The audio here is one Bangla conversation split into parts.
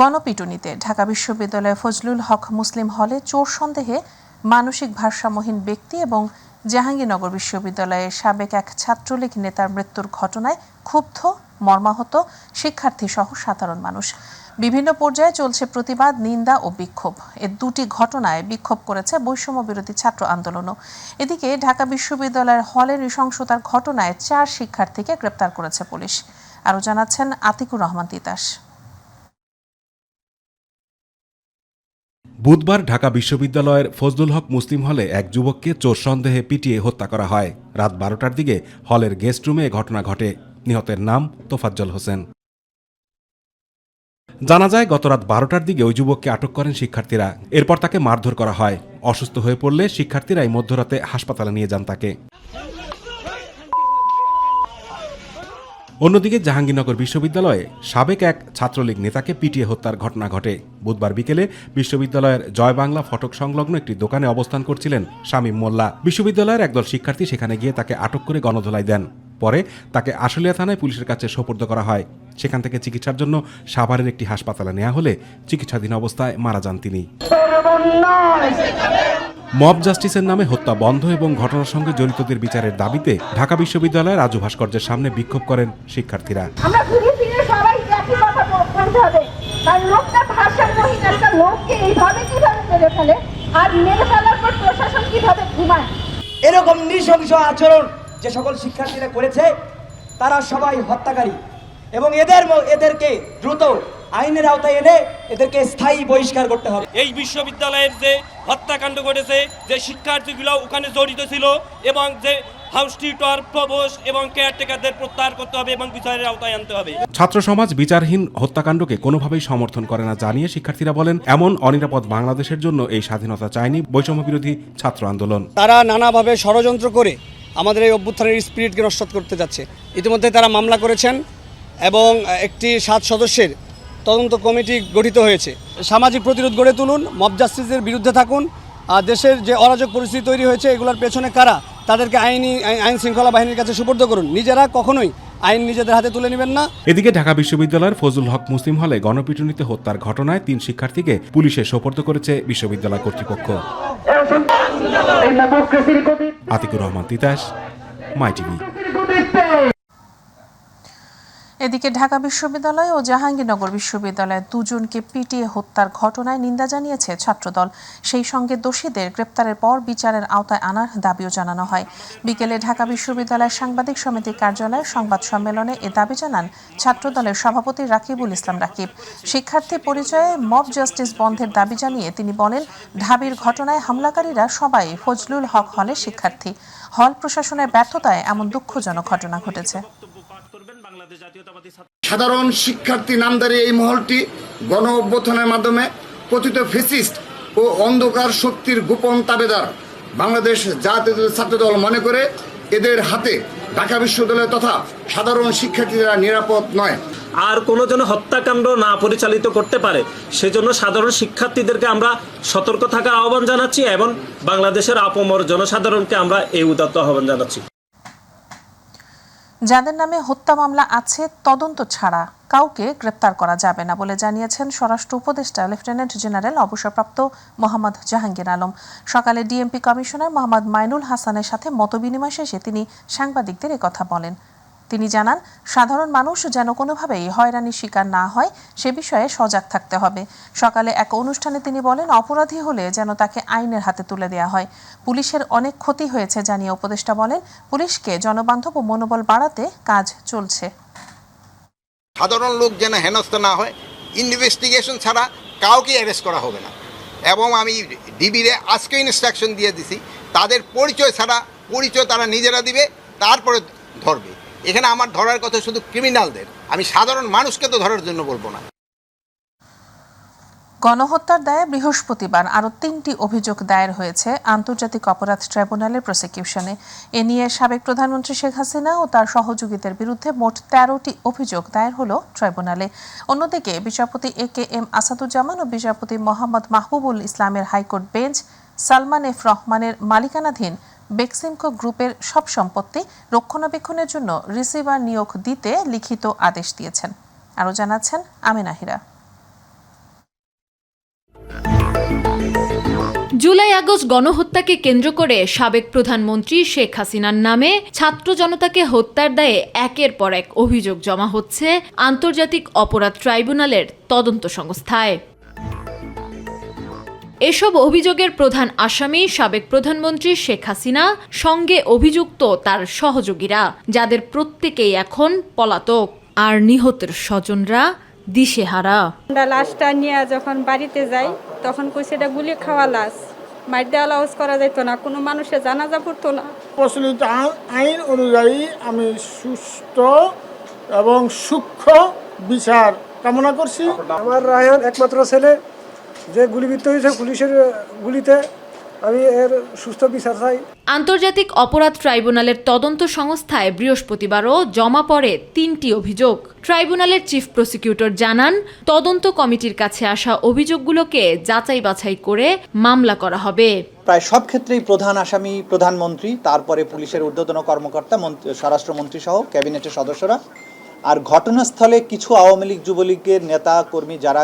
গণপিটুনিতে ঢাকা বিশ্ববিদ্যালয়ের ফজলুল হক মুসলিম হলে চোর সন্দেহে মানসিক ভারসাম্যহীন ব্যক্তি এবং জাহাঙ্গীরনগর বিশ্ববিদ্যালয়ের সাবেক এক ছাত্রলীগ নেতার মৃত্যুর ঘটনায় ক্ষুব্ধ মর্মাহত শিক্ষার্থী সহ সাধারণ মানুষ। বিভিন্ন পর্যায়ে চলছে প্রতিবাদ, নিন্দা ও বিক্ষোভ। এ দুটি ঘটনায় বিক্ষোভ করেছে বৈষম্য বিরোধী ছাত্র আন্দোলনও। এদিকে ঢাকা বিশ্ববিদ্যালয়ের হলে নৃশংসতার ঘটনায় 4 শিক্ষার্থীকে গ্রেপ্তার করেছে পুলিশ। আরও জানাচ্ছেন আতিকুর রহমান তিতাস। বুধবার ঢাকা বিশ্ববিদ্যালয়ের ফজলুল হক মুসলিম হলে এক যুবককে চোর সন্দেহে পিটিয়ে হত্যা করা হয়। রাত 12টার দিকে হলের গেস্ট রুমে ঘটনা ঘটে। নিহতের নাম তোফাজ্জল হোসেন। জানা যায়, গত রাত 12টার দিকে ওই যুবককে আটক করেন শিক্ষার্থীরা। এরপর তাকে মারধর করা হয়। অসুস্থ হয়ে পড়লে শিক্ষার্থীরাই মধ্যরাতে হাসপাতালে নিয়ে যান তাকে। অন্যদিকে জাহাঙ্গীরনগর বিশ্ববিদ্যালয়ে সাবেক এক ছাত্রলীগ নেতাকে পিটিয়ে হত্যার ঘটনা ঘটে। বুধবার বিকেলে বিশ্ববিদ্যালয়ের জয় বাংলা ফটক সংলগ্ন একটি দোকানে অবস্থান করছিলেন শামীম মোল্লা। বিশ্ববিদ্যালয়ের একদল শিক্ষার্থী সেখানে গিয়ে তাকে আটক করে গণধোলাই দেন। পরে তাকে আশুলিয়া থানায় পুলিশের কাছে সোপর্দ করা হয়। সেখান থেকে চিকিৎসার জন্য সাভারের একটি হাসপাতালে নেওয়া হলে চিকিৎসাধীন অবস্থায় মারা যান তিনি। মব জাস্টিসের নামে হত্যা বন্ধ এবং ঘটনার সঙ্গে জড়িতদের বিচারের দাবিতে ঢাকা বিশ্ববিদ্যালয়ের রাজু ভাস্কর্যের সামনে বিক্ষোভ করেন শিক্ষার্থীরা। আমরা ঘুরে ফিরে সবাই একই কথা বলতে হবে, কারণ লোকটা ভাষাহীন একটা লোককে এইভাবে কিভাবে মেরে ফেলে, আর মেরে ফেলার পর প্রশাসন কিভাবে ঘুমায়। এরকম নৃশংস আচরণ যে সকল শিক্ষার্থীরা করেছে তারা সবাই হত্যাকারী এবং এদেরকে দ্রুত আইনের আওতায় এনে এদেরকে স্থায়ী বহিষ্কার করতে হবে। এই বিশ্ববিদ্যালয়ের যে হত্যাকাণ্ড ঘটেছে, যে শিক্ষার্থীগুলো ওখানে জড়িত ছিল এবং যে হাউস টিউটর, প্রভোস্ট এবং কেয়ারটেকারদের প্রত্যাহার করতে হবে এবং বিচারের আওতায় আনতে হবে। ছাত্র সমাজ বিচারহীন হত্যাকাণ্ডকে কোনোভাবেই সমর্থন করে না জানিয়ে শিক্ষার্থীরা বলেন, এমন অনিরাপদ বাংলাদেশের জন্য এই স্বাধীনতা চায়নি বৈষম্য বিরোধী ছাত্র আন্দোলন। তারা নানাভাবে ষড়যন্ত্র করে আমাদের এই অভ্যুত্থানের স্পিরিটকে নষ্ট করতে যাচ্ছে। ইতিমধ্যে তারা মামলা করেছেন এবং একটি 7 সদস্যের তদন্ত কমিটি গঠিত হয়েছে। সামাজিক প্রতিরোধ গড়ে তুলুন, মব জাস্টিসের বিরুদ্ধে থাকুন। দেশের যে অরাজক পরিস্থিতি তৈরি হয়েছে এগুলোর পেছনে কারা, তাদেরকে আইন শৃঙ্খলা বাহিনীর কাছে সুপর্দ করুন। নিজেরা কখনোই আইন নিজেদের হাতে তুলে নেবেন না। এদিকে ঢাকা বিশ্ববিদ্যালয়ের ফজলুল হক মুসলিম হলে গণপিটুনিতে হত্যার ঘটনায় 3 শিক্ষার্থীকে পুলিশে সোপর্দ করেছে বিশ্ববিদ্যালয় কর্তৃপক্ষ। আতিকুর রহমান তিতাস, মাই টিভি। এদিকে ঢাকা বিশ্ববিদ্যালয় ও জাহাঙ্গীরনগর বিশ্ববিদ্যালয়ের 2 জনকে পিটিয়ে হত্যার ঘটনায় নিন্দা জানিয়েছে ছাত্রদল। সেই সঙ্গে দোষীদের গ্রেপ্তারের পর বিচারের আওতায় আনার দাবিও জানানো হয়। বিকেলে ঢাকা বিশ্ববিদ্যালয়ের সাংবাদিক সমিতির কার্যালয়ে সংবাদ সম্মেলনে এ দাবি জানান ছাত্রদলের সভাপতি রাকিবুল ইসলাম রাকিব। শিক্ষার্থী পরিচয়ে মব জাস্টিস বন্ধের দাবি জানিয়ে তিনি বলেন, ঢাবির ঘটনায় হামলাকারীরা সবাই ফজলুল হক হলের শিক্ষার্থী। হল প্রশাসনের ব্যর্থতায় এমন দুঃখজনক ঘটনা ঘটেছে। সাধারণ শিক্ষার্থী নামধারী এই মহলটি গণ অভ্যুত্থানের মাধ্যমে কথিত ফ্যাসিস্ট ও অন্ধকার শক্তির গোপন তাবেদার। বাংলাদেশ জাতীয় ছাত্রদল মনে করে এদের হাতে ঢাকা বিশ্ববিদ্যালয় তথা সাধারণ শিক্ষার্থীরা নিরাপদ নয়। আর কোনো যেন হত্যাকাণ্ড না পরিচালিত করতে পারে সেজন্য সাধারণ শিক্ষার্থীদেরকে আমরা সতর্ক থাকার আহ্বান জানাচ্ছি এবং বাংলাদেশের আপামর জনসাধারণকে আমরা এই উদাত্ত আহ্বান জানাচ্ছি। যাদের নামে হত্যা মামলা আছে, তদন্ত ছাড়া কাউকে গ্রেপ্তার করা যাবে না বলে জানিয়েছেন স্বরাষ্ট্র উপদেষ্টা লেফটেন্যান্ট জেনারেল অবসরপ্রাপ্ত মোহাম্মদ জাহাঙ্গীর আলম। সকালে ডিএমপি কমিশনার মোহাম্মদ মাইনুল হাসানের সাথে মতবিনিময় শেষে তিনি সাংবাদিকদের একথা বলেন। তিনি জানান, সাধারণ মানুষ যেন কোনোভাবেই হয়রানির শিকার না হয় সে বিষয়ে সজাগ থাকতে হবে। সকালে এক অনুষ্ঠানে তিনি বলেন, অপরাধী হলে যেন তাকে আইনের হাতে তুলে দেওয়া হয়। পুলিশের অনেক ক্ষতি হয়েছে জানিয়ে উপদেষ্টা বলেন, পুলিশকে জনবান্ধব ও মনোবল বাড়াতে কাজ চলছে। সাধারণ লোক যেন হেনস্থা না হয়, ইনভেস্টিগেশন ছাড়া কাউকে অ্যারেস্ট করা হবে না। এবং আমি ডিবিরে আজকে ইনস্ট্রাকশন দিয়ে দিছি, তাদের পরিচয় ছাড়া পরিচয় তারা নিজেরা দিবে, তারপরে ধরবে। এখানে আমার ধরার কথা শুধু ক্রিমিনালদের, আমি সাধারণ মানুষকে তো ধরার জন্য বলবো না। গণহত্যার দায়ে বৃহস্পতিবার আরও 3টি অভিযোগ দায়ের হয়েছে আন্তর্জাতিক অপরাধ ট্রাইব্যুনালের প্রসিকিউশনে। এ নিয়ে সাবেক প্রধানমন্ত্রী শেখ হাসিনা ও তার সহযোগীদের বিরুদ্ধে মোট 13টি অভিযোগ দায়ের হলো ট্রাইব্যুনালে। অন্যদিকে বিচারপতি AKM আসাদুজ্জামান ও বিচারপতি মোহাম্মদ মাহবুবুল ইসলামের হাইকোর্ট বেঞ্চ সালমান এফ রহমানের মালিকানাধীন বেক্সিমকো গ্রুপের সব সম্পত্তি রক্ষণাবেক্ষণের জন্য রিসিভার নিয়োগ দিতে লিখিত আদেশ দিয়েছেন। আরও জানাচ্ছেন আমেনা হিরা। জুলাই আগস্ট গণহত্যাকে কেন্দ্র করে সাবেক প্রধানমন্ত্রী শেখ হাসিনার নামে ছাত্র জনতাকে হত্যার দায়ে একের পর এক অভিযোগ জমা হচ্ছে আন্তর্জাতিক অপরাধ ট্রাইব্যুনালের তদন্ত সংস্থায়। এসব অভিযোগের প্রধান আসামি সাবেক প্রধানমন্ত্রী শেখ হাসিনা, সঙ্গে অভিযুক্ত তার সহযোগীরা, যাদের প্রত্যেকেই এখন পলাতক, আর নিহতের স্বজনরা দিশেহারা। আমরা লাশটা নিয়ে যখন বাড়িতে যাই তখন কইছে এটা গুলি খাওয়া লাশ, মার দেওয়া লাউজ করা যেত না, কোনো মানুষের জানাজা পড়তো না। প্রচলিত আইন অনুযায়ী আমি সুষ্ঠু এবং সূক্ষ্ম বিচার কামনা করছি। আমার রায়হান একমাত্র ছেলে যে গুলিবিদ্ধ হয়েছে পুলিশের গুলিতে, আমি এর সুস্থ বিচার চাই। আন্তর্জাতিক অপরাধ ট্রাইব্যুনালের তদন্ত সংস্থায় বৃহস্পতিবারও জমা পড়ে 3টি অভিযোগ। ট্রাইব্যুনালের চিফ প্রসিকিউটর জানান, তদন্ত কমিটির কাছে আসা অভিযোগগুলোকে যাচাই বাছাই করে মামলা করা হবে। প্রায় সব ক্ষেত্রেই প্রধান আসামি প্রধানমন্ত্রী, তারপরে পুলিশের ঊর্ধ্বতন কর্মকর্তা, স্বরাষ্ট্রমন্ত্রী সহ ক্যাবিনেটের সদস্যরা, আর ঘটনাস্থলে কিছু আওয়ামী লীগ যুবলীগের নেতা কর্মী যারা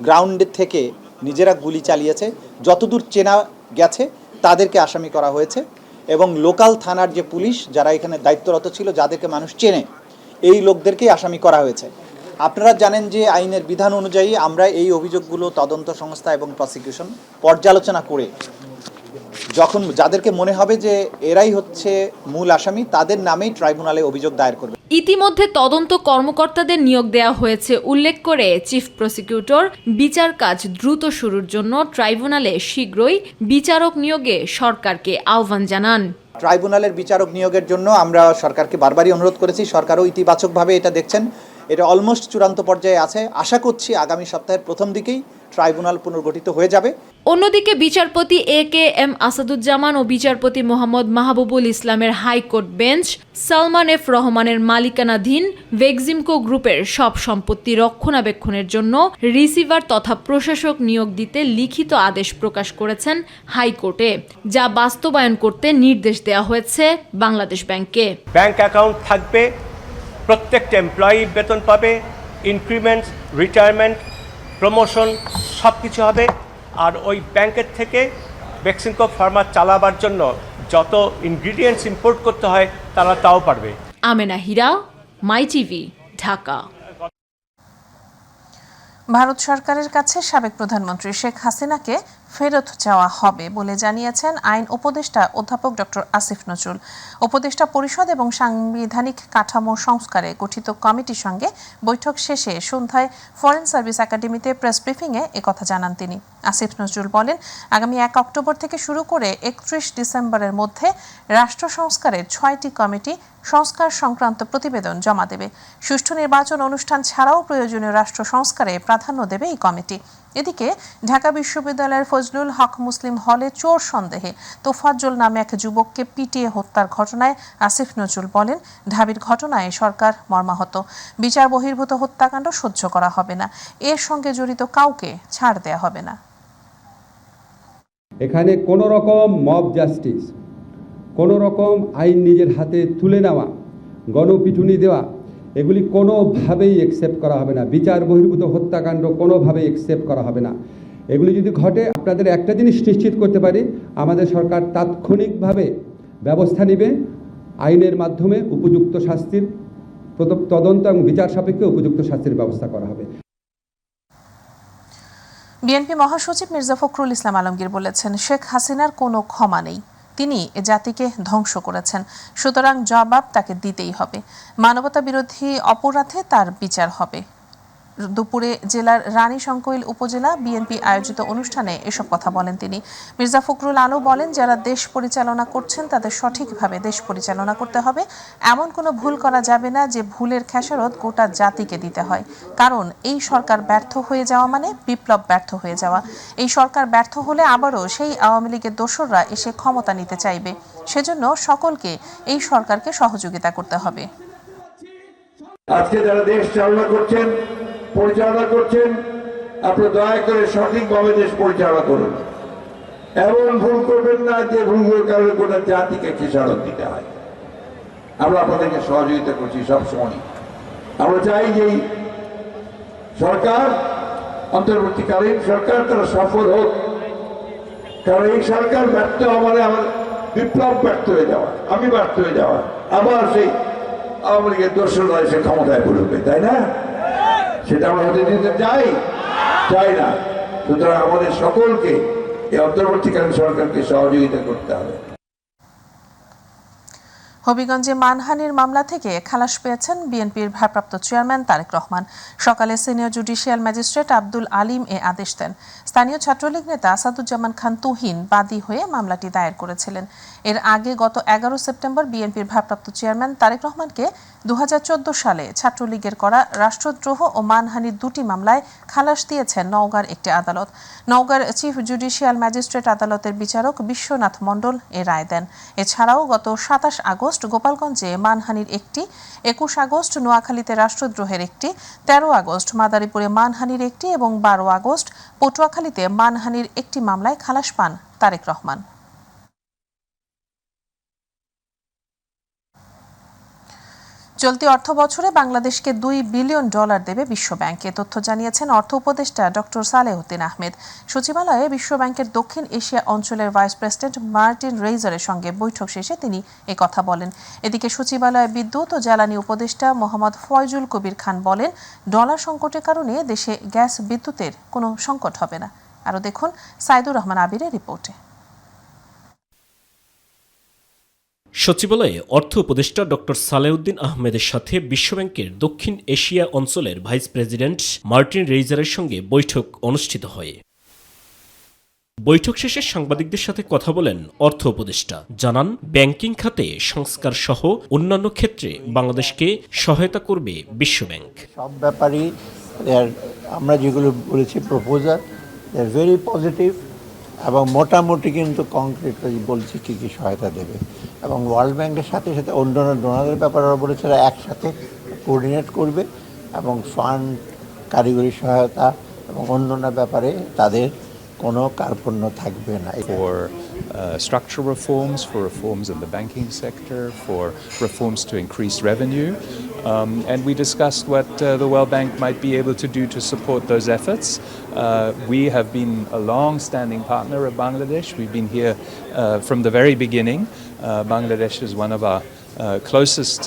গ্রাউন্ডে থেকে নিজেরা গুলি চালিয়েছে, যতদূর চেনা গেছে তাদেরকে আসামি করা হয়েছে। এবং লোকাল থানার যে পুলিশ যারা এখানে দায়িত্বরত ছিল, যাদেরকে মানুষ চেনে, এই লোকদেরকেই আসামি করা হয়েছে। আপনারা জানেন যে আইনের বিধান অনুযায়ী আমরা এই অভিযোগগুলো তদন্ত সংস্থা এবং প্রসিকিউশন পর্যালোচনা করে যখন যাদেরকে মনে হবে যে এরাই হচ্ছে মূল আসামি, তাদের নামেই ট্রাইব্যুনালে অভিযোগ দায়ের করবে। ইতিমধ্যে তদন্ত কর্মকর্তাদের নিয়োগ দেওয়া হয়েছে উল্লেখ করে চিফ প্রসিকিউটর বিচার কাজ দ্রুত শুরুর জন্য ট্রাইব্যুনালে শীঘ্রই বিচারক নিয়োগে সরকারকে আহ্বান জানান। ট্রাইব্যুনালের বিচারক নিয়োগের জন্য আমরা সরকারকে বারবারই অনুরোধ করেছি, সরকারও ইতিবাচকভাবে এটা দেখছেন। এটা অলমোস্ট চূড়ান্ত পর্যায়ে আছে। আশা করছি আগামী সপ্তাহের প্রথম দিকেই ট্রাইব্যুনাল পুনর্গঠিত হয়ে যাবে। অন্যদিকে বিচারপতি AK-M আসাদুজ্জামান ও বিচারপতি মোহাম্মদ মাহবুবুল ইসলামের হাইকোর্ট বেঞ্চ সালমান এফ রহমানের মালিকানাধীন ভেক্সিমকো গ্রুপের সব সম্পত্তি রক্ষণাবেক্ষণের জন্য রিসিভার তথা প্রশাসক নিয়োগ দিতে লিখিত আদেশ প্রকাশ করেছেন হাইকোর্টে, যা বাস্তবায়ন করতে নির্দেশ দেওয়া হয়েছে বাংলাদেশ ব্যাংককে। ব্যাংক অ্যাকাউন্ট থাকবে, প্রত্যেকটা এমপ্লয়ি বেতন পাবে, ইনক্রিমেন্ট, রিটায়ারমেন্ট, প্রমোশন সব কিছু হবে। আর ওই ব্যাংকের থেকে ভেক্সিমকো ফার্মা চালাবার জন্য যত ইনগ্রিডিয়েন্টস ইম্পোর্ট করতে হয় তারা তাও পারবে। আমেনা হীরা, মাই টিভি, ঢাকা। ভারত সরকারের কাছে সাবেক প্রধানমন্ত্রী শেখ হাসিনাকে ফেরত চাওয়া হবে বলে জানিয়েছেন আইন উপদেষ্টা অধ্যাপক ডক্টর আসিফ নজরুল। উপদেষ্টা পরিষদ এবং সাংবিধানিক কাঠামো সংস্কারে গঠিত কমিটির সঙ্গে বৈঠক শেষে সন্ধ্যায় ফরেন সার্ভিস একাডেমিতে প্রেস ব্রিফিংয়ে একথা জানান তিনি। আসিফ নজরুল বলেন, আগামী 1 অক্টোবর থেকে শুরু করে 31 ডিসেম্বরের মধ্যে রাষ্ট্র সংস্কারের 6টি কমিটি সংস্কার সংক্রান্ত প্রতিবেদন জমা দেবে। সুষ্ঠু নির্বাচন অনুষ্ঠান ছাড়াও প্রয়োজনীয় রাষ্ট্র সংস্কারে প্রাধান্য দেবে এই কমিটি। এদিকে ঢাকা বিশ্ববিদ্যালয়ের ফজলুল হক মুসলিম হলে চোর সন্দেহে তোফাজ্জল নামে এক যুবককে পিটিয়ে হত্যার ঘটনায় আসিফ নজরুল বলেন, ঢাবির ঘটনায় সরকার মর্মাহত। বিচার বহির্ভূত হত্যাকাণ্ড সহ্য করা হবে না, এর সঙ্গে জড়িত কাউকে ছাড় দেয়া হবে না। এখানে কোনো রকম মব জাস্টিস, কোনো রকম আইন নিজের হাতে তুলে নেওয়া, গণপিটুনি দেওয়া, এগুলি কোনোভাবেই অ্যাকসেপ্ট করা হবে না। বিচার বহির্ভূত হত্যাকাণ্ড কোনোভাবেই অ্যাকসেপ্ট করা হবে না। এগুলি যদি ঘটে, আপনাদের একটা জিনিস নিশ্চিত করতে পারি, আমাদের সরকার তাৎক্ষণিকভাবে ব্যবস্থা নেবে, আইনের মাধ্যমে উপযুক্ত শাস্তির তদন্ত এবং বিচার সাপেক্ষে উপযুক্ত শাস্তির ব্যবস্থা করা হবে। বিএনপি মহাসচিব মির্জা ফখরুল ইসলাম আলমগীর বলেছেন, শেখ হাসিনার কোনো ক্ষমা নেই, তিনি এ জাতিকে ধ্বংস করেছেন, সুতরাং জবাব তাকে দিতেই হবে। মানবতা বিরোধী অপরাধে তার বিচার হবে। দুপুরে জেলার রানীশংকৈল উপজেলা বিএনপি আয়োজিত অনুষ্ঠানে এসব কথা বলেন তিনি। মির্জা ফখরুল আরও বলেন, যারা দেশ পরিচালনা করছেন তাদের সঠিকভাবে দেশ পরিচালনা করতে হবে। এমন কোনো ভুল করা যাবে না যে ভুলের খেসারত গোটা জাতিকে দিতে হয়, কারণ এই সরকার ব্যর্থ হয়ে যাওয়া মানে বিপ্লব ব্যর্থ হয়ে যাওয়া। এই সরকার ব্যর্থ হলে আবারও সেই আওয়ামী লীগের দোসররা এসে ক্ষমতা নিতে চাইবে। সেজন্য সকলকে এই সরকারকে সহযোগিতা করতে হবে। আজকে যারা দেশ পরিচালনা করছেন, আপনারা দয়া করে সঠিকভাবে দেশ পরিচালনা করুন। এমন ভুল করবেন না যে ভুলগুলোর কারণে গোটা জাতিকে খেসারত দিতে হয়। আমরা আপনাদেরকে সহযোগিতা করছি সবসময়। আমরা চাই যে সরকার, অন্তর্বর্তীকালীন সরকার, তারা সফল হোক। কারণ এই সরকার ব্যর্থ হওয়া আমার বিপ্লব ব্যর্থ হয়ে যাওয়া, আমি ব্যর্থ হয়ে যাওয়া, আবার সেই আওয়ামী লীগের দোষরা এসে ক্ষমতায় পড়বে, তাই না? সেটা আমরা হতে দিতে চাই না। সুতরাং আমাদের সকলকে এই অন্তর্বর্তীকালীন সরকারকে সহযোগিতা করতে হবে। হবিগঞ্জে মানহানির মামলা থেকে খালাস পেয়েছেন বিএনপির ভারপ্রাপ্ত চেয়ারম্যান তারেক রহমান। সকালে senior judicial magistrate Abdul Alim এ আদেশ দেন। স্থানীয় ছাত্রলীগ নেতা আসাদুজ্জামান খান তুহিন বাদী হয়ে মামলাটি দায়ের করেছিলেন। এর আগে গত 11 সেপ্টেম্বর বিএনপির ভারপ্রাপ্ত চেয়ারম্যান তারেক রহমানকে 2014 সালে ছাত্রলীগের করা রাষ্ট্রদ্রোহ ও মানহানির দুটি মামলায় খালাস দিয়েছেন নওগাঁর একটি আদালত। নওগাঁর চিফ জুডিশিয়াল ম্যাজিস্ট্রেট আদালতের বিচারক বিশ্বনাথ মণ্ডল এ রায় দেন। এছাড়াও গত 27 আগস্ট গোপালগঞ্জে মানহানির একটি, 21 আগস্ট নোয়াখালীতে রাষ্ট্রদ্রোহের একটি, 13 আগস্ট মাদারীপুরে মানহানির একটি এবং 12 আগস্ট পটুয়াখালীতে মানহানির একটি মামলায় খালাস পান তারেক রহমান। চলতি অর্থবছরে বাংলাদেশকে $2 বিলিয়ন দেবে বিশ্বব্যাংক। এ তথ্য জানিয়েছেন অর্থ উপদেষ্টা ডক্টর সালেউদ্দিন আহমেদ। সচিবালয়ে বিশ্বব্যাংকের দক্ষিণ এশিয়া অঞ্চলের ভাইস প্রেসিডেন্ট মার্টিন রেইজারের সঙ্গে বৈঠক শেষে তিনি কথা বলেন। এদিকে সচিবালয়ে বিদ্যুৎ ও জ্বালানি উপদেষ্টা মোহাম্মদ ফয়জুল কবির খান বলেন, ডলার সংকটের কারণে দেশে গ্যাস বিদ্যুতের কোনো সংকট হবে না। আরও দেখুন সাইদুর রহমান আবিরের রিপোর্টে। সচিবালয়ে অর্থ উপদেষ্টা ডক্টর সালেউদ্দিন আহমেদের সাথে বিশ্বব্যাংকের দক্ষিণ এশিয়া অঞ্চলের ভাইস প্রেসিডেন্ট মার্টিন রেইজারের সঙ্গে বৈঠক অনুষ্ঠিত হয়। বৈঠক শেষে সাংবাদিকদের সাথে কথা বলেন অর্থ উপদেষ্টা। জানান, ব্যাংকিং খাতে সংস্কার সহ অন্যান্য ক্ষেত্রে বাংলাদেশকে সহায়তা করবে বিশ্বব্যাংক। সব ব্যাপারই আমরা যেগুলো বলেছি প্রপোজাল ভেরি পজিটিভ এবং মোটামুটি কিন্তু কংক্রিট বলছি কী কী সহায়তা দেবে এবং ওয়ার্ল্ড ব্যাংকের সাথে সাথে অন্যান্য ডোনারের ব্যাপারে বলেছে একসাথে কোঅর্ডিনেট করবে এবং ফান্ড, কারিগরি সহায়তা এবং অন্যান্য ব্যাপারে তাদের কোনো কার্পণ্য থাকবে না। Structural reforms, for reforms in the banking sector, for reforms to increase revenue. And we discussed what the World Bank might be able to do to support those efforts. We have been a long-standing partner of Bangladesh. We've been here from the very beginning. Bangladesh is one of our closest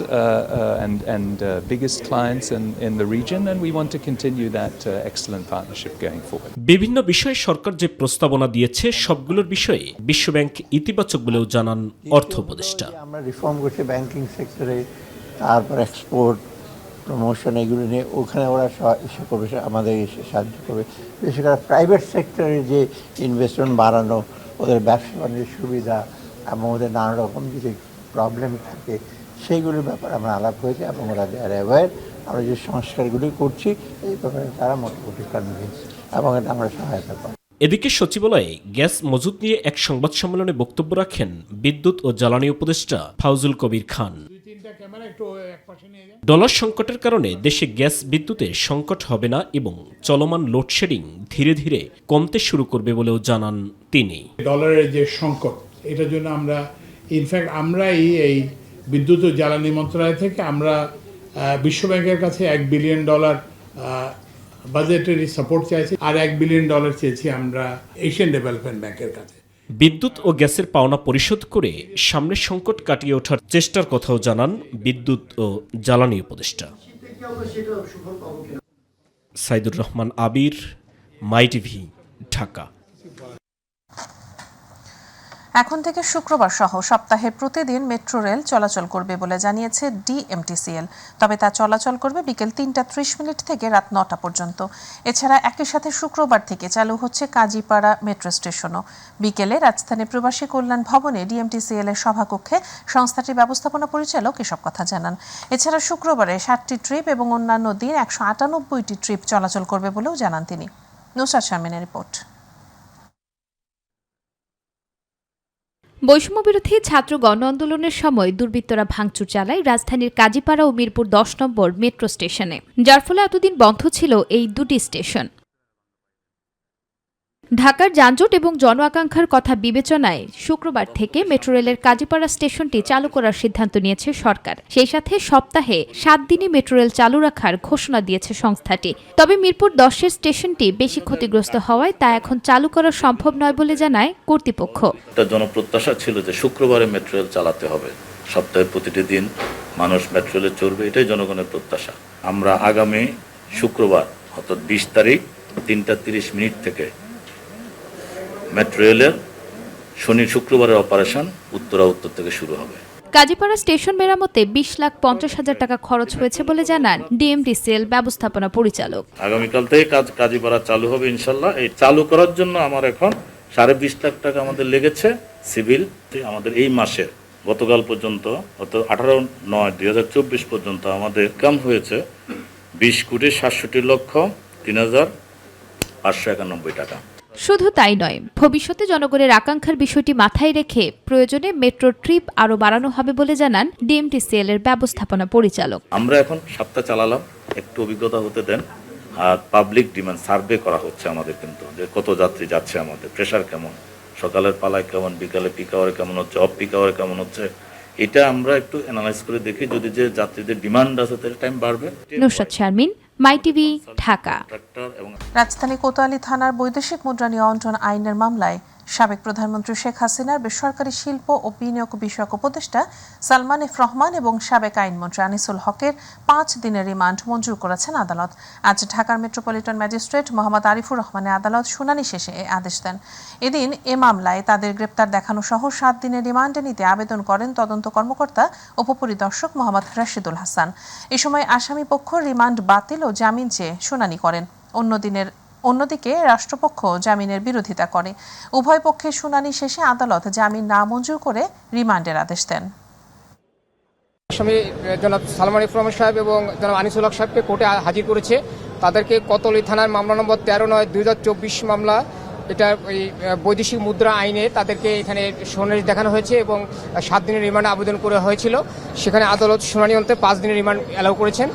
and biggest clients in the region, and we want to continue that excellent partnership going forward. বিভিন্ন বিষয়ে সরকার যে প্রস্তাবনা দিয়েছে সবগুলোর বিষয়ে বিশ্বব্যাংক ইতিবাচক বলেও জানান অর্থ উপদেষ্টা। আমরা রিফর্ম করছি ব্যাংকিং সেক্টরে, তারপর এক্সপোর্ট প্রমোশন, এগুলো নিয়ে ওখানে ওরা এসে করবে, আমাদের এসে সাহায্য করবে। বিশেষ করে প্রাইভেট সেক্টরে যে ইনভেস্টমেন্ট বাড়ানো, ওদের ব্যবসা বাণিজ্যের সুবিধা এবং ওদের নানা রকম যদি প্রবলেম থাকে সেইগুলোর ব্যাপারে আমরা আলাপ করেছি এবং ওরা দেয়ার অ্যাওয়্যার। আমরা যে সংস্কারগুলি করছি এই ব্যাপারে তারা মোটামুটি কনভিন্স এবং এটা আমরা সহায়তা পাই। এদিকে সচিবালয়ে গ্যাস মজুত নিয়ে এক সংবাদ সম্মেলনে বক্তব্য রাখেন বিদ্যুৎ ও জ্বালানি উপদেষ্টা ফয়জুল কবির খান। ডলার সংকটের কারণে দেশে গ্যাস বিদ্যুতের সংকট হবে না এবং চলমান লোডশেডিং ধীরে ধীরে কমতে শুরু করবে বলেও জানান তিনি। ডলারের যে সংকট, এটার জন্য আমরা ইনফ্যাক্ট আমরা এই বিদ্যুৎ ও জ্বালানি মন্ত্রণালয় থেকে আমরা বিশ্বব্যাংকের কাছে $1 বিলিয়ন বাজেটারি সাপোর্ট চাইছি, আর $1 বিলিয়ন চেয়েছি আমরা এশিয়ান ডেভেলপমেন্ট ব্যাংকের কাছে। বিদ্যুৎ ও গ্যাসের পাওনা পরিশোধ করে সামনের সংকট কাটিয়ে ওঠার চেষ্টার কথাও জানান বিদ্যুৎ ও জ্বালানি উপদেষ্টা। সাইদুর রহমান আবির, মাই টিভি, ঢাকা। এখন থেকে শুক্রবার সহ সপ্তাহে প্রতিদিন মেট্রো রেল চলাচল করবে বলে জানিয়েছে ডিএমটিসিএল। তবে তা চলাচল করবে বিকেল 3:30 থেকে রাত 9টা পর্যন্ত। এছাড়া একই সাথে শুক্রবার থেকে চালু হচ্ছে কাজীপাড়া মেট্রো স্টেশনও। বিকেলে রাজধানী প্রবাসী কল্যাণ ভবনে ডিএমটিসিএল এর সভাকক্ষে সংস্থাটির ব্যবস্থাপনা পরিচালক এসব কথা জানান। এছাড়া শুক্রবারে 60টি ট্রিপ এবং অন্যান্য দিন 198টি ট্রিপ চলাচল করবে বলেও জানান তিনি। নুসরাত শারমিনের রিপোর্ট। বৈষম্যবিরোধী ছাত্র গণ আন্দোলনের সময় দুর্বৃত্তরা ভাঙচুর চালায় রাজধানীর কাজীপাড়া ও মিরপুর 10 নম্বর মেট্রো স্টেশনে, যার ফলে এতদিন বন্ধ ছিল এই দুটি স্টেশন। ঢাকার যানজট এবং জন আকাঙ্ক্ষার কথা বিবেচনায় শুক্রবার থেকে মেট্রো রেলের কাজীপাড়া স্টেশনটি চালু করার সিদ্ধান্ত নিয়েছে সরকার। সেই সাথে সপ্তাহে 7 দিনই মেট্রো রেল চালু রাখার ঘোষণা দিয়েছে সংস্থাটি। তবে মিরপুর 10-এর স্টেশনটি বেশি ক্ষতিগ্রস্ত হওয়ায় তা এখন চালু করা সম্ভব নয় বলে জানায় কর্তৃপক্ষ। একটা জনপ্রত্যাশা ছিল যে শুক্রবারে মেট্রো রেল চালাতে হবে, সপ্তাহের প্রতিটি দিন মানুষ মেট্রো রেলে চড়বে, এটাই জনগণের প্রত্যাশা। আমরা আগামী শুক্রবার অর্থাৎ 20 তারিখ 3:30 থেকে মেট্রো রেলের শুক্রবারের অপারেশন উত্তরা উত্তর থেকে শুরু হবে। কাজীপাড়া স্টেশন মেরামতে 20,50,000 টাকা খরচ হয়েছে বলে জানান ডিএমডিসিএল ব্যবস্থাপনা পরিচালক। আগামীকাল থেকে কাজীপাড়া চালু হবে ইনশাল্লাহ। এই চালু করার জন্য আমার এখন 20.5 লাখ টাকা আমাদের লেগেছে সিভিল। আমাদের এই মাসের গতকাল পর্যন্ত অর্থাৎ 18/9/2024 পর্যন্ত আমাদের ইনকাম হয়েছে 20,67,03,591 টাকা। শুধু তাই নয়, ভবিষ্যতে জনগণের আকাঙ্ক্ষার বিষয়টি মাথায় রেখে প্রয়োজনে মেট্রো ট্রিপ আরও বাড়ানো হবে বলে জানান ডিএমটিসিএল এর ব্যবস্থাপনা পরিচালক। আমরা এখন সপ্তাহ চালালাম, একটু অভিজ্ঞতা হতে দেন। আর পাবলিক ডিমান্ড সার্ভে করা হচ্ছে আমাদের, কিন্তু যে কত যাত্রী যাচ্ছে, আমাদের প্রেশার কেমন, সকালের পালায় কেমন, বিকালে পিক আওয়ারে কেমন হচ্ছে, অফ পিক আওয়ারে কেমন হচ্ছে, এটা আমরা একটু অ্যানালাইজ করে দেখি। যদি যে যাত্রীদের ডিমান্ড আছে তাহলে টাইম বাড়বে। নুসরাত শারমিন, মাই টিভি, ঢাকা। রাজধানী কোতোয়ালি থানার বৈদেশিক মুদ্রা নিয়ন্ত্রণ আইনের মামলায় সাবেক প্রধানমন্ত্রী শেখ হাসিনার বেসরকারি শিল্প ও বিনিয়োগ বিষয়ক উপদেষ্টা সালমান এফ রহমান এবং সাবেক আইনমন্ত্রী আনিসুল হকের 5 দিনের রিমান্ড মঞ্জুর করেছেন আদালত। আজ ঢাকার মেট্রোপলিটন ম্যাজিস্ট্রেট মোহাম্মদ আরিফুর রহমানের আদালত শুনানি শেষে এই আদেশ দেন। এদিন এ মামলায় তাদের গ্রেপ্তার দেখানো সহ 7 দিনের রিমান্ডে নিতে আবেদন করেন তদন্ত কর্মকর্তা উপপরিদর্শক মোহাম্মদ রাশিদুল হাসান। এ সময় আসামি পক্ষ রিমান্ড বাতিল ও জামিন চেয়ে শুনানি করেন। অন্যদিকে রাষ্ট্রপক্ষ জামিনের বিরোধিতা করে। উভয় পক্ষের শুনানি শেষে আদালত জামিন না মঞ্জুর করে রিমান্ডের আদেশ দেন। আসামি জনাব সালমান এফ রহমান সাহেব এবং জনাব আনিসুল হক সাহেবকে কোর্টে হাজির করেছে। তাদেরকে কোতোয়ালি থানার মামলা নম্বর 13/9/2024 মামলা, এটা ওই বৈদেশিক মুদ্রা আইনে তাদেরকে এখানে শুনানি দেখানো হয়েছে এবং 7 দিনের রিমান্ড আবেদন করা হয়েছিল। সেখানে আদালত শুনানি অন্তে 5 দিনের রিমান্ড অ্যালাউ করেছেন।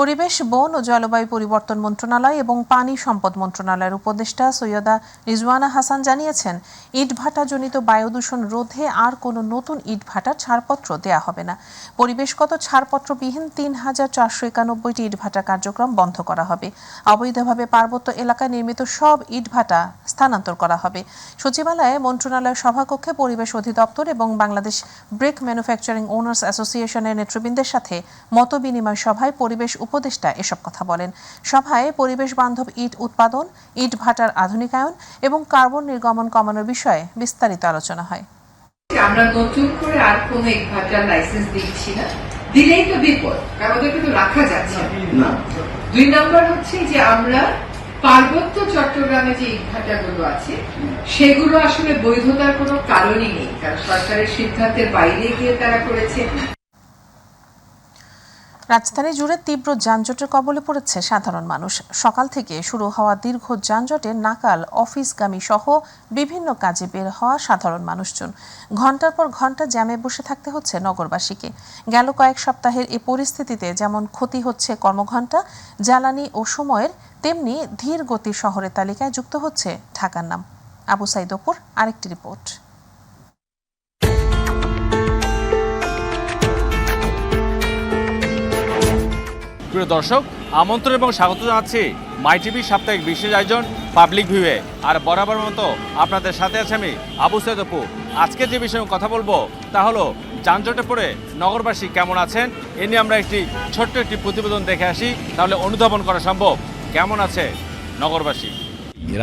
পরিবেশ, বন ও জলবায়ু পরিবর্তন মন্ত্রণালয় এবং পানি সম্পদ মন্ত্রণালয়ের উপদেষ্টা সৈয়দা রিজওয়ানা হাসান জানিয়েছেন, ইটভাটাজনিত বায়ু দূষণ রোধে আর কোনো নতুন ইটভাটার ছাড়পত্র দেয়া হবে না। পরিবেশগত ছাড়পত্রবিহীন 3,491টি ইটভাটা কার্যক্রম বন্ধ করা হবে। অবৈধভাবে পার্বত্য এলাকায় নির্মিত সব ইটভাটা স্থানান্তর করা হবে। সচিবালয়ে মন্ত্রণালয়ের সভাকক্ষে পরিবেশ অধিদপ্তর এবং বাংলাদেশ ব্রেক ম্যানুফ্যাকচারিং ওনার্স অ্যাসোসিয়েশনের নেতৃবৃন্দের সাথে মতবিনিময় সভায় পরিবেশ উপদেষ্টা এসব কথা বলেন। সভায় পরিবেশ বান্ধব ইট উৎপাদন, ইট ভাটার আধুনিকায়ন এবং কার্বন নির্গমন কমানোর বিষয়ে বিস্তারিত আলোচনা হয়। আমরা নতুন করে আর কোন ইট ভাটার লাইসেন্স দিচ্ছি না, দিলেই তো বিপদ, কারণ ওদেরকে তো রাখা যাচ্ছে না। 2 নম্বর হচ্ছে যে আমরা পার্বত্য চট্টগ্রামে যে ইট ভাটাগুলো আছে সেগুলো আসলে বৈধতার কোনো কারণই নেই, কারণ সরকারের সিদ্ধান্তের বাইরে গিয়ে তারা করেছে। রাজধানী জুড়ে তীব্র যানজটের কবলে পড়েছে সাধারণ মানুষ। সকাল থেকে শুরু হওয়া দীর্ঘ যানজটে নাকাল অফিসগামী সহ বিভিন্ন কাজে বের হওয়া সাধারণ মানুষজন। ঘন্টার পর ঘন্টা জ্যামে বসে থাকতে হচ্ছে নগরবাসীকে। গেল কয়েক সপ্তাহের এই পরিস্থিতিতে যেমন ক্ষতি হচ্ছে কর্মঘণ্টা, জ্বালানি ও সময়ের, তেমনি ধীর গতির শহরের তালিকায় যুক্ত হচ্ছে ঢাকার নাম। আবু সাইদ অপুর আরেকটি রিপোর্ট। প্রিয় দর্শক, আমন্ত্রণ এবং স্বাগত জানাচ্ছি মাই টিভি সাপ্তাহিক বিশেষ আয়োজন পাবলিক ভিউয়ে। আর বরাবর মতো আপনাদের সাথে আছে আমি আবু সাইদ অপু। আজকে যে বিষয়ে কথা বলবো তা হলো যানজটে পড়ে নগরবাসী কেমন আছেন, এ নিয়ে আমরা ছোট্ট একটি প্রতিবেদন দেখে আসি, তাহলে অনুধাবন করা সম্ভব কেমন আছে নগরবাসী।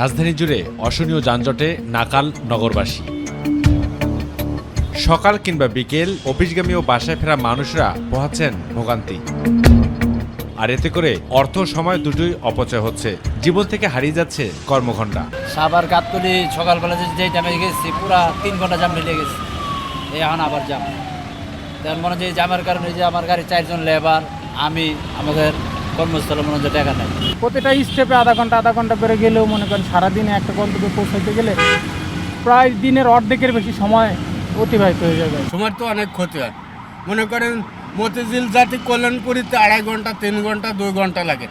রাজধানী জুড়ে অসহনীয় যানজটে নাকাল নগরবাসী। সকাল কিংবা বিকেল অফিসগামী ও বাসায় ফেরা মানুষরা পোহাচ্ছেন ভোগান্তি। আর এতে করে অর্থ সময় দুটোই অপচয় হচ্ছে, জীবন থেকে হারিয়ে যাচ্ছে কর্মঘণ্টা। সাবার গাতকুলি সকালবেলা যে টাইমে গেছি পুরা 3 ঘন্টা জাম লেগে গেছে, এখন আবার জাম। তার মনে যে জামের কারণে যে আমার গাড়ি 4 জন লেবার, আমি আমাদের কর্মস্থলে মনে হচ্ছে টাকা নাই। প্রতিটা স্টেপে আধা ঘন্টা করে গেলেও মনে করেন সারাদিনে একটা গন্তব্যে পৌঁছাইতে গেলে প্রায় দিনের অর্ধেকের বেশি সময় অতিবাহিত হয়ে যাবে। সময় তো অনেক ক্ষতি হয়। মনে করেন মতিঝিল জাতি কল্যাণপুরীতে 2.5 ঘন্টা 3 ঘন্টা 2 ঘন্টা লাগে,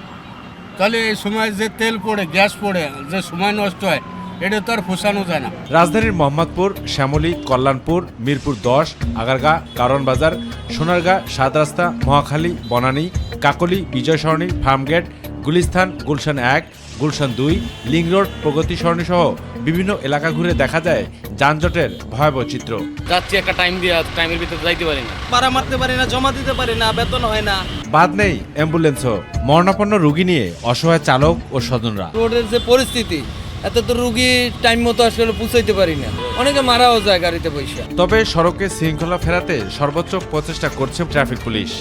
তাহলে এই সময় যে তেল পড়ে গ্যাস পড়ে যে সময় নষ্ট হয় এটা তো আর পোষানো যায় না। রাজধানীর মোহাম্মদপুর, শ্যামলী, কল্যাণপুর, মিরপুর 10, আগারগাঁ, কারণ বাজার, সোনারগাঁ, 7 রাস্তা, মহাখালী, বনানী, কাকলী, বিজয় সরণি, ফার্মগেট, গুলিস্তান, গুলশান 1, গুলশান 2, লিং রোড, প্রগতি সরণি সহ বিভিন্ন এলাকা ঘুরে দেখা যায় যানজটের ভয়াবহ চিত্র। যাচ্ছি একটা টাইম দিয়ে, টাইমের ভিতরে যাইতে পারি না, পাড়া মারতে পারি না, জমা দিতে পারি না, বেতন হয় না, বাদ নেই অ্যাম্বুলেন্সও। মরণাপন্ন রোগী নিয়ে অসহায় চালক ও স্বজনরা। রোডের যে পরিস্থিতি, এত তো রুগী টাইম মতো আসলে পৌঁছাইতে পারি না, অনেকে মারাও যায় গাড়িতে বসে। তবে সড়কে শৃঙ্খলা ফেরাতে সর্বোচ্চ প্রচেষ্টা করছে ট্রাফিক পুলিশ।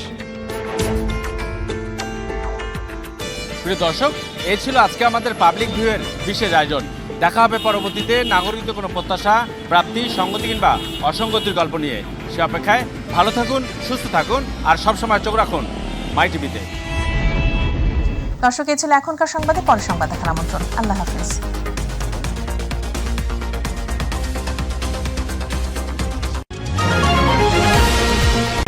প্রিয় দর্শক, এই ছিল আজকে আমাদের পাবলিক ভিউয়ের বিশেষ আয়োজন। দেখা হবে পরবর্তীতে নাগরিকদের কোনো প্রত্যাশা, প্রাপ্তি, সংগতি কিংবা অসঙ্গতির গল্প নিয়ে। সে অপেক্ষায় ভালো থাকুন, সুস্থ থাকুন আর সবসময় চোখ রাখুন মাই টিভিতে। দর্শক, এই ছিল এখনকার সংবাদে। পরের সংবাদ দেখার আমন্ত্রণ। আল্লাহ হাফেজ।